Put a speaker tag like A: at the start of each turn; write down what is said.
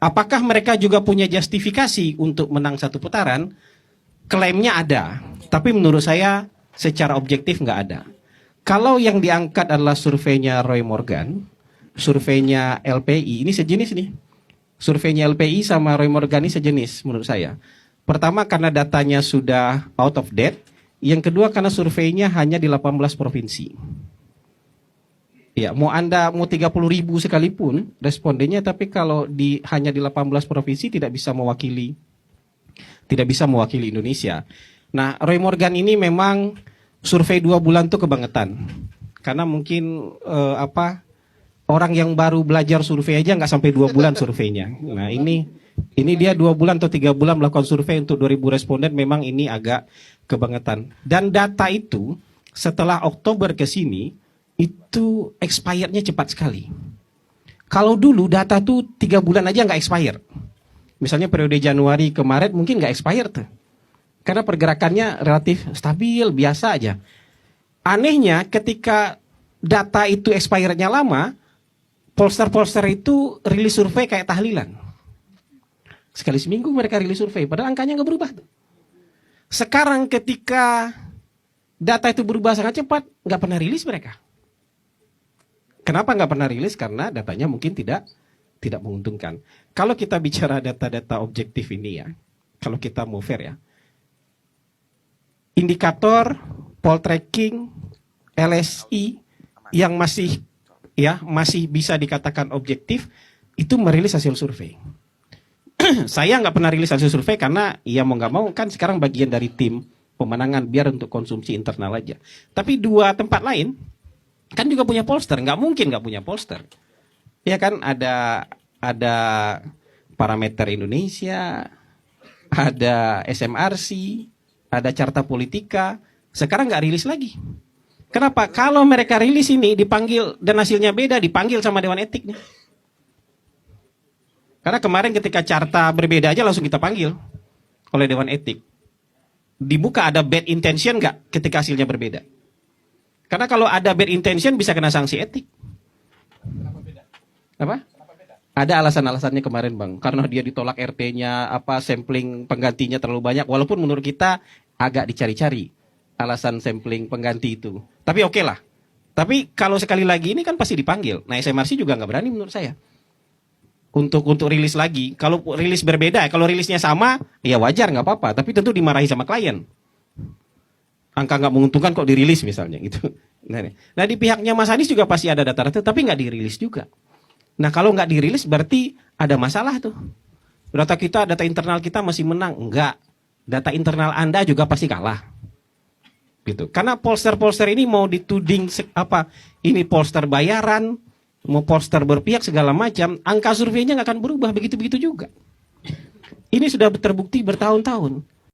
A: Apakah mereka juga punya justifikasi untuk menang satu putaran? Klaimnya ada, tapi menurut saya secara objektif nggak ada. Kalau yang diangkat adalah surveinya Roy Morgan, surveinya LPI, ini sejenis nih. Surveinya LPI sama Roy Morgan ini sejenis menurut saya. Pertama karena datanya sudah out of date, yang kedua karena surveinya hanya di 18 provinsi. Ya, mau 30.000 sekalipun respondennya, tapi kalau hanya di 18 provinsi tidak bisa mewakili Indonesia. Nah, Roy Morgan ini memang survei 2 bulan tuh kebangetan. Karena mungkin orang yang baru belajar survei aja nggak sampai 2 bulan surveinya. Nah, ini dia 2 bulan atau 3 bulan melakukan survei untuk 2.000 responden, memang ini agak kebangetan. Dan data itu setelah Oktober ke sini itu expirednya cepat sekali. Kalau dulu data tuh 3 bulan aja nggak expired. Misalnya periode Januari ke Maret mungkin nggak expired tuh. Karena pergerakannya relatif stabil, biasa aja. Anehnya ketika data itu expirednya lama, polster-polster itu rilis survei kayak tahlilan. Sekali seminggu mereka rilis survei, padahal angkanya nggak berubah tuh. Sekarang ketika data itu berubah sangat cepat, nggak pernah rilis mereka. Kenapa nggak pernah rilis? Karena datanya mungkin tidak menguntungkan. Kalau kita bicara data-data objektif ini ya, kalau kita mau fair ya, indikator, poll tracking, LSI yang masih bisa dikatakan objektif itu merilis hasil survei. Saya nggak pernah rilis hasil survei karena ya mau nggak mau kan sekarang bagian dari tim pemenangan biar untuk konsumsi internal aja. Tapi 2 tempat lain kan juga punya pollster, nggak mungkin nggak punya pollster. Ya kan ada Parameter Indonesia, ada SMRC, ada Carta Politika. Sekarang nggak rilis lagi. Kenapa? Kalau mereka rilis ini dipanggil dan hasilnya beda, dipanggil sama Dewan Etik nih. Karena kemarin ketika carta berbeda aja langsung kita panggil oleh Dewan Etik. Dibuka ada bad intention nggak ketika hasilnya berbeda? Karena kalau ada bad intention bisa kena sanksi etik.
B: Kenapa beda?
A: Apa?
B: Kenapa beda?
A: Ada alasan-alasannya kemarin Bang. Karena dia ditolak RT-nya, sampling penggantinya terlalu banyak. Walaupun menurut kita agak dicari-cari alasan sampling pengganti itu. Tapi oke lah. Tapi kalau sekali lagi ini kan pasti dipanggil. Nah SMRC juga nggak berani menurut saya. Untuk rilis lagi. Kalau rilis berbeda, kalau rilisnya sama, ya wajar nggak apa-apa. Tapi tentu dimarahi sama klien. Angka nggak menguntungkan kok dirilis misalnya gitu. Nah di pihaknya Mas Anies juga pasti ada data-data, tapi nggak dirilis juga. Nah kalau nggak dirilis berarti ada masalah tuh. Data internal kita masih menang, enggak. Data internal Anda juga pasti kalah. Gitu. Karena polster-polster ini mau dituding ini polster bayaran, mau polster berpihak segala macam, angka surveinya nggak akan berubah begitu-begitu juga. Ini sudah terbukti bertahun-tahun.